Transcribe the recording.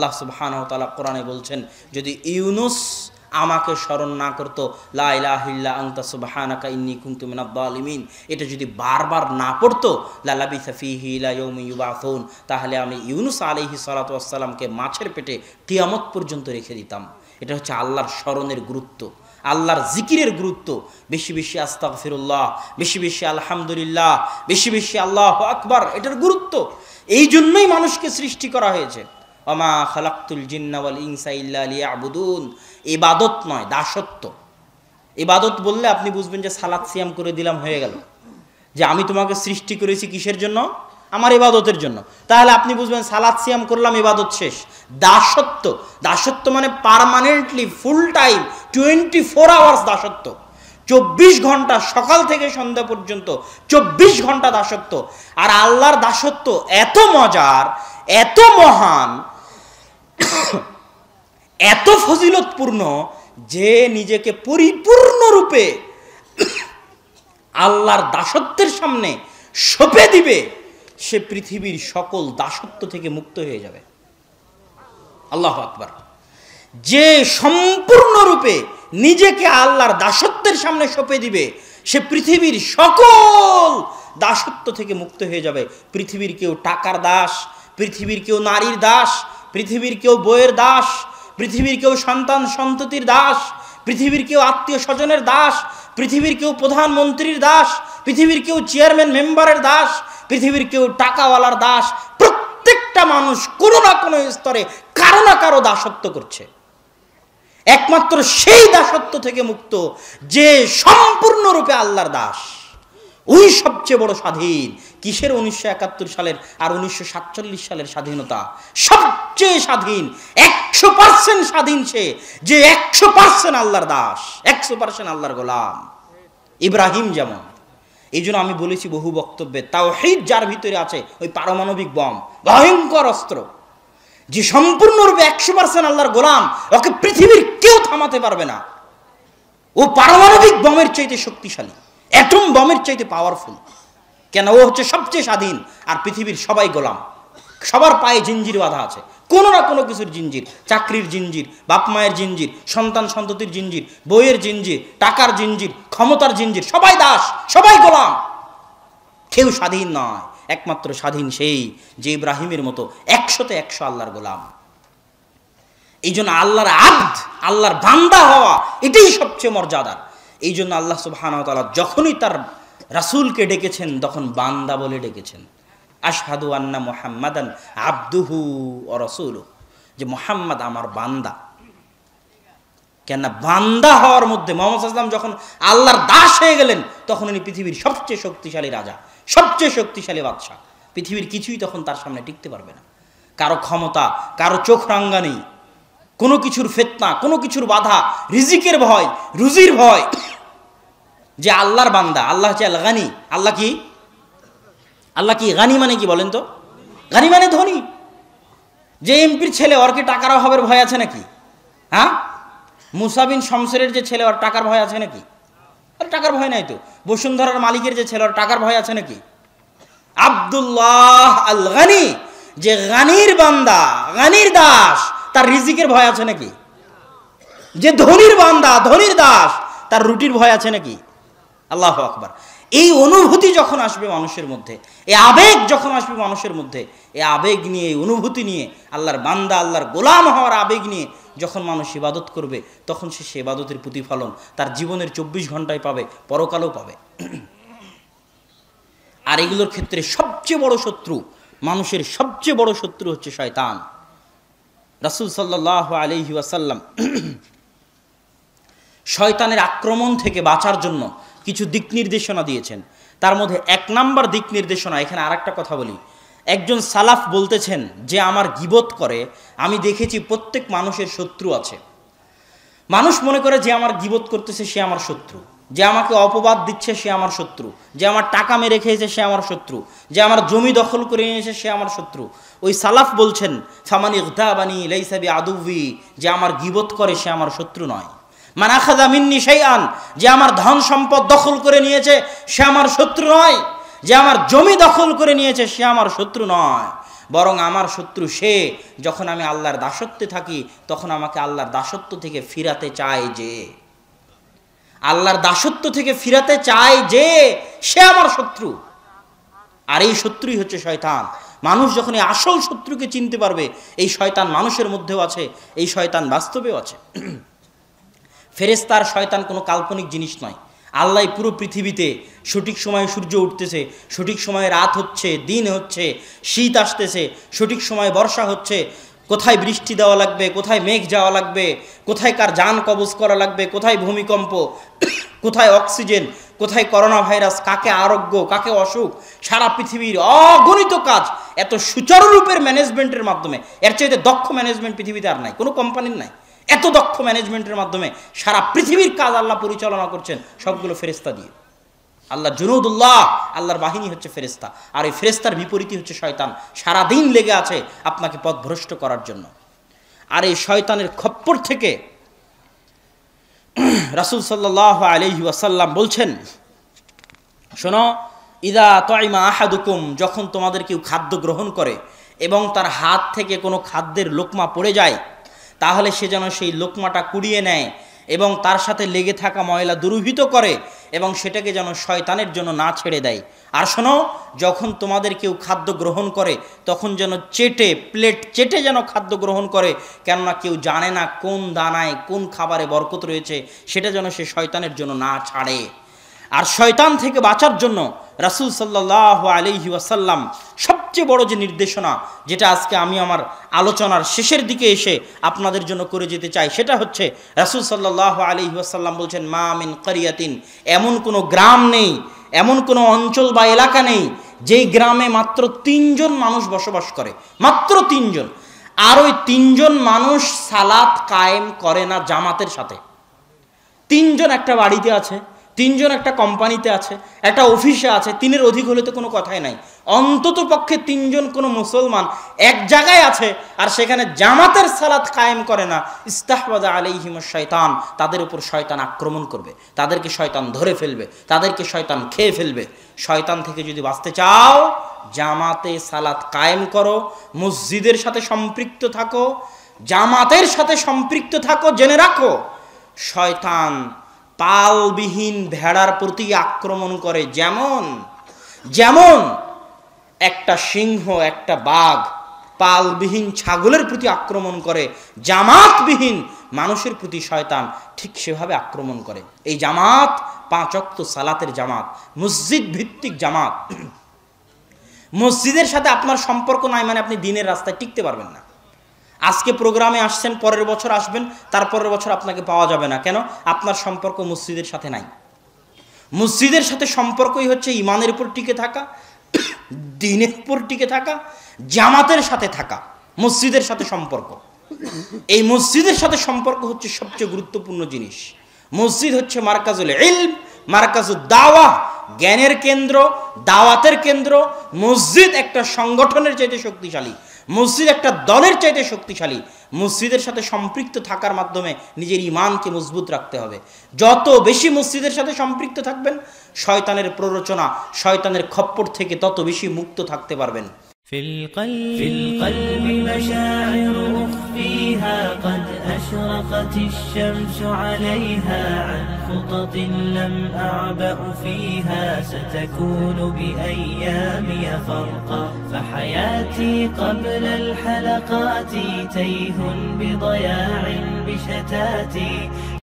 আল্লাহ সুবহানাহু ওয়া তাআলা কোরআনে বলছেন, যদি ইউনুস আমাকে স্মরণ না করতো, লা ইলাহা ইল্লা আনতা সুবহানাকা ইন্নী কুনতু মিনাজ জালিমিন, এটা যদি বারবার না পড়তো, লা লাবিসা ফীহি ইলা ইয়াউমি ইউবাসুন, তাহলে আমি ইউনুস আলাইহিস সালাতু ওয়াস সালামকে মাছের পেটে কিয়ামত পর্যন্ত রেখে দিতাম। এটা হচ্ছে আল্লাহর স্মরণের গুরুত্ব, আল্লাহর জিকিরের গুরুত্ব। বেশি বেশি আস্তাগফিরুল্লাহ, বেশি বেশি আলহামদুলিল্লাহ, বেশি বেশি আল্লাহু আকবার, এটার গুরুত্ব। এই জন্যই মানুষকে সৃষ্টি করা হয়েছে। ওমা খালাকতুল জিন্না ওয়াল ইনসা ইল্লা লিয়াবুদুন, ইবাদত নয়, দাসত্ব। ইবাদত বললে আপনি বুঝবেন যে সালাত সিয়াম করে দিলাম হয়ে গেল, যে আমি তোমাকে সৃষ্টি করেছি কিসের জন্য? আমার ইবাদতের জন্য। তাহলে আপনি বুঝবেন সালাত সিয়াম করলাম, ইবাদত শেষ। দাসত্ব, দাসত্ব মানে পার্মানেন্টলি ফুল টাইম 24 আওয়ার্স দাসত্ব, 24 ঘন্টা সকাল থেকে সন্ধ্যা পর্যন্ত 24 ঘন্টা দাসত্ব। আর আল্লাহর দাসত্ব এত মজার, এত মহান, এত ফজিলতপূর্ণ যে নিজেকে পরিপূর্ণরূপে আল্লাহর দাসত্বের সামনে সঁপে দিবে, সে পৃথিবীর সকল দাসত্ব থেকে মুক্ত হয়ে যাবে। আল্লাহু আকবার। যে সম্পূর্ণরূপে নিজেকে আল্লাহর দাসত্বের সামনে সঁপে দিবে, সে পৃথিবীর সকল দাসত্ব থেকে মুক্ত হয়ে যাবে। পৃথিবীর কেউ টাকার দাস, পৃথিবীর কেউ নারীর দাস, পৃথিবীর কেউ বইয়ের দাস, পৃথিবীর কেউ সন্তান সন্ততির দাস, পৃথিবীর কেউ আত্মীয় স্বজনের দাস, পৃথিবীর কেউ প্রধানমন্ত্রীর দাস, পৃথিবীর কেউ চেয়ারম্যান মেম্বারের দাস, পৃথিবীর কেউ টাকাওয়ালার দাস। প্রত্যেকটা মানুষ কোনো না কোনো স্তরে কারো না কারো দাসত্ব করছে। একমাত্র সেই দাসত্ব থেকে মুক্ত যে সম্পূর্ণরূপে আল্লাহর দাস, ওই সবচেয়ে বড় স্বাধীন। কিসের 1971 সালের আর 1947 সালের স্বাধীনতা? সবচেয়ে স্বাধীন, 100% স্বাধীন সে যে 100% আল্লাহর দাস, 100% আল্লাহর গোলাম। ইব্রাহিম যেমন। এই জন্য আমি বলেছি বহু বক্তব্যে, তাওহীদ যার ভিতরে আছে, ওই পারমাণবিক বম, ভয়ঙ্কর অস্ত্র, যে সম্পূর্ণরূপে 100% আল্লাহর গোলাম, ওকে পৃথিবীর কেউ থামাতে পারবে না। ও পারমাণবিক বমের চাইতে শক্তিশালী, অ্যাটম বমের চাইতে পাওয়ারফুল। কেন? ও হচ্ছে সবচেয়ে স্বাধীন, আর পৃথিবীর সবাই গোলাম। সবার পায়ে জিঞ্জির বাঁধা আছে, কোনো না কোনো কিছুর জিঞ্জির, চাকরির জিঞ্জির, বাপ মায়ের জিঞ্জির, সন্তান সন্ততির জিঞ্জির, বইয়ের জিঞ্জির, টাকার জিঞ্জির, ক্ষমতার জিঞ্জির। সবাই দাস, সবাই গোলাম, কেউ স্বাধীন নয়। একমাত্র স্বাধীন সেই যে ইব্রাহিমের মতো 100তে 100 আল্লাহর গোলাম। এই জন্য আল্লাহর আব্দ, আল্লাহর বান্দা হওয়া, এটাই সবচেয়ে মর্যাদার। এই জন্য আল্লাহ সুবহানাহু ওয়া তাআলা যখনই তার রাসূলকে ডেকেছেন, তখন বান্দা বলে ডেকেছেন। আশহাদু আন্না মুহাম্মাদান আবদুহু ওয়া রাসূলুহু, যে মুহাম্মদ আমার বান্দা। কেন? বান্দা হওয়ার মধ্যে মুহাম্মদ সাল্লাল্লাহু আলাইহি ওয়াসাল্লাম যখন আল্লাহর দাস হয়ে গেলেন, তখন উনি পৃথিবীর সবচেয়ে শক্তিশালী রাজা, সবচেয়ে শক্তিশালী বাদশা। পৃথিবীর কিছুই তখন তার সামনে টিকতে পারবে না। কারো ক্ষমতা, কারো চোখ রাঙ্গা নেই, কোনো কিছুর ফিতনা, কোনো কিছুর বাধা, রিজিকের ভয়, রুজির ভয়। যে আল্লাহর বান্দা, আল্লাহ হচ্ছে আল গানি। আল্লাহ কি? আল্লাহ কি? গানি মানে কি বলেন তো? গানি মানে ধনী। যে এমপির ছেলে, ওর কি টাকার অভাবের ভয় আছে নাকি? হ্যাঁ? মুসা বিন শমসেরের যে ছেলে, ওর টাকার ভয় আছে নাকি? আর টাকার ভয় নাই তো। বসুন্ধরার মালিকের যে ছেলে, ওর টাকার ভয় আছে নাকি? আব্দুল্লাহ আল গানি, যে গানির বান্দা, গানির দাস, তার রিজিকের ভয় আছে নাকি? যে ধনীর বান্দা, ধনীর দাস, তার রুটির ভয় আছে নাকি? আল্লাহু আকবার। এই অনুভূতি যখন আসবে মানুষের মধ্যে, এই আবেগ যখন আসবে মানুষের মধ্যে, এই আবেগ নিয়ে, এই অনুভূতি নিয়ে, আল্লাহর বান্দা, আল্লাহর গোলাম হওয়ার আবেগ নিয়ে যখন মানুষ ইবাদত করবে, তখন সে ইবাদতের প্রতিফলন তার জীবনের 24 ঘন্টায় পাবে, পরকালেও পাবে। আর এগুলোর ক্ষেত্রে সবচেয়ে বড় শত্রু, মানুষের সবচেয়ে বড় শত্রু হচ্ছে শয়তান। রাসূল সাল্লাল্লাহু আলাইহি ওয়াসাল্লাম শয়তানের আক্রমণ থেকে বাঁচার জন্য কিছু দিক নির্দেশনা দিয়েছেন। তার মধ্যে 1 নাম্বার দিক নির্দেশনা, এখানে আরেকটা কথা বলি। একজন সালাফ বলতেছেন, যে আমার গীবত করে, আমি দেখেছি প্রত্যেক মানুষের শত্রু আছে। মানুষ মনে করে যে আমার গীবত করতেছে সে আমার শত্রু, যে আমাকে অপবাদ দিচ্ছে সে আমার শত্রু, যে আমার টাকা মেরে খেয়েছে সে আমার শত্রু, যে আমার জমি দখল করে নিয়েছে সে আমার শত্রু। ওই সালাফ বলছেন, ফামান ইগতাবানি লাইসা বিআদুবি, যে আমার গীবত করে সে আমার শত্রু নয়। মান আখাযা মিন্নি শাইআন, যে আমার ধন সম্পদ দখল করে নিয়েছে সে আমার শত্রু নয়। যে আমার জমি দখল করে নিয়েছে সে আমার শত্রু নয়। বরং আমার শত্রু সে যখন আমি আল্লাহর দাসত্বে থাকি তখন আমাকে আল্লাহর দাসত্ব থেকে ফিরাতে চায় যে, আল্লাহর দাসত্ব থেকে ফিরাতে চায় যে সে আমার শত্রু। আর এই শত্রুই হচ্ছে শয়তান। মানুষ যখন এই আসল শত্রুকে চিনতে পারবে, এই শয়তান মানুষের মধ্যেও আছে, এই শয়তান বাস্তবেও আছে। ফেরেশতার শয়তান কোনো কাল্পনিক জিনিস নয়। আল্লাহ পুরো পৃথিবীতে সঠিক সময়ে সূর্য উঠতেছে, সঠিক সময়ে রাত হচ্ছে, দিন হচ্ছে, শীত আসতেছে, সঠিক সময়ে বর্ষা হচ্ছে, কোথায় বৃষ্টি দেওয়া লাগবে, কোথায় মেঘ যাওয়া লাগবে, কোথায় কার জান কবজ করা লাগবে, কোথায় ভূমিকম্প, কোথায় অক্সিজেন, কোথায় করোনা ভাইরাস, কাকে আরোগ্য, কাকে অসুখ, সারা পৃথিবীর অগণিত কাজ এত সুচারুরূপের ম্যানেজমেন্টের মাধ্যমে, এর চাইতে দক্ষ ম্যানেজমেন্ট পৃথিবীতে আর নাই, কোনো কোম্পানির নাই। এত দক্ষ ম্যানেজমেন্টের মাধ্যমে সারা পৃথিবীর কাজ আল্লাহ পরিচালনা করছেন, সবগুলো ফেরেশতা দিয়ে। আল্লাহ জুনুদুল্লাহ, আল্লাহর বাহিনী হচ্ছে ফেরেশতা। আর এই ফেরেশতার বিপরীতই হচ্ছে শয়তান, সারাদিন লেগে আছে আপনাকে পথভ্রষ্ট করার জন্য। আর এই শয়তানের খপ্পর থেকে রাসূল সাল্লাল্লাহু আলাইহি ওয়াসাল্লাম বলছেন, শোনো, ইদা তাইমা আহাদুকুম, যখন তোমাদের কেউ খাদ্য গ্রহণ করে এবং তার হাত থেকে কোনো খাদ্যের লোকমা পড়ে যায়, তাহলে সে যেন সেই লোকমাটা কুড়িয়ে নেয় এবং তার সাথে লেগে থাকা ময়লা দূরীভূত করে এবং সেটাকে যেন শয়তানের জন্য না ছেড়ে দেয়। আর শোনো, যখন তোমাদের কেউ খাদ্য গ্রহণ করে তখন যেন প্লেট চেটে যেন খাদ্য গ্রহণ করে, কেননা কেউ জানে না কোন দানায় কোন খাবারে বরকত রয়েছে, সেটা যেন সে শয়তানের জন্য না ছাড়ে। আর শয়তান থেকে বাঁচার জন্য রাসূল সাল্লাল্লাহু আলাইহি ওয়াসাল্লাম সবচেয়ে বড় যে নির্দেশনা, যেটা আজকে আমি আমার আলোচনার শেষের দিকে এসে আপনাদের জন্য করে যেতে চাই, সেটা হচ্ছে রাসূল সাল্লাল্লাহু আলাইহি ওয়াসাল্লাম বলছেন, মা মিন কারিয়াতিন, এমন কোনো গ্রাম নেই, এমন কোনো অঞ্চল বা এলাকা নেই যেই গ্রামে মাত্র 3 জন মানুষ বসবাস করে, মাত্র 3 জন। আর ওই 3 জন মানুষ সালাত কায়েম করে না জামাতের সাথে। 3 জন একটা বাড়িতে আছে, 3 জন একটা কোম্পানিতে আছে, একটা অফিসে আছে, 3-এর অধিক হলে তো কোনো কথাই নাই। অন্তত পক্ষে 3 জন কোনো মুসলমান এক জায়গায় আছে আর সেখানে জামাতের সালাত কায়েম করে না, ইস্তাহওয়াযা আলাইহিমুশ শয়তান, তাদের উপর শয়তান আক্রমণ করবে, তাদেরকে শয়তান ধরে ফেলবে, তাদেরকে শয়তান খেয়ে ফেলবে। শয়তান থেকে যদি বাঁচতে চাও, জামাতে সালাত কায়েম করো, মসজিদের সাথে সম্পৃক্ত থাকো, জামাতের সাথে সম্পৃক্ত থাকো। জেনে রাখো, শয়তান পালবিহীন ভেড়ার প্রতি আক্রমণ করে যেমন একটা সিংহ, একটা বাঘ পালবিহীন ছাগলের প্রতি আক্রমণ করে, জামাতবিহীন মানুষের প্রতি শয়তান ঠিক সেভাবে আক্রমণ করে। এই জামাত 5 ওয়াক্ত সালাতের জামাত, মসজিদ ভিত্তিক জামাত। মসজিদের সাথে আপনার সম্পর্ক নাই মানে আপনি দিনের রাস্তায় টিকতে পারবেন না। আজকে প্রোগ্রামে আসছেন, পরের বছর আসবেন, তারপরের বছর আপনাকে পাওয়া যাবে না। কেন? আপনার সম্পর্ক মসজিদের সাথে নাই। মসজিদের সাথে সম্পর্কই হচ্ছে ইমানের উপর টিকে থাকা, দ্বীনের উপর টিকে থাকা, জামাতের সাথে থাকা, মসজিদের সাথে সম্পর্ক। এই মসজিদের সাথে সম্পর্ক হচ্ছে সবচেয়ে গুরুত্বপূর্ণ জিনিস। মসজিদ হচ্ছে মারকাজুল ইলম, মারকাজুদ দাওয়া, জ্ঞানের কেন্দ্র, দাওয়াতের কেন্দ্র। মসজিদ একটা সংগঠনের চাইতে শক্তিশালী, মসজিদ একটা দলের চাইতে শক্তিশালী। মসজিদের সাথে সম্পৃক্ত থাকার মাধ্যমে নিজের ঈমানকে মজবুত রাখতে হবে। যত বেশি মসজিদের সাথে সম্পৃক্ত থাকবেন, শয়তানের প্ররোচনা, শয়তানের খপ্পর থেকে তত বেশি মুক্ত থাকতে পারবেন। في القلب مشاعر أخفيها قد أشرقت الشمس عليها عن خطط لم أعبأ فيها ستكون بأيامي فرقا فحياتي قبل الحلقات تيه بضياع بشتاتي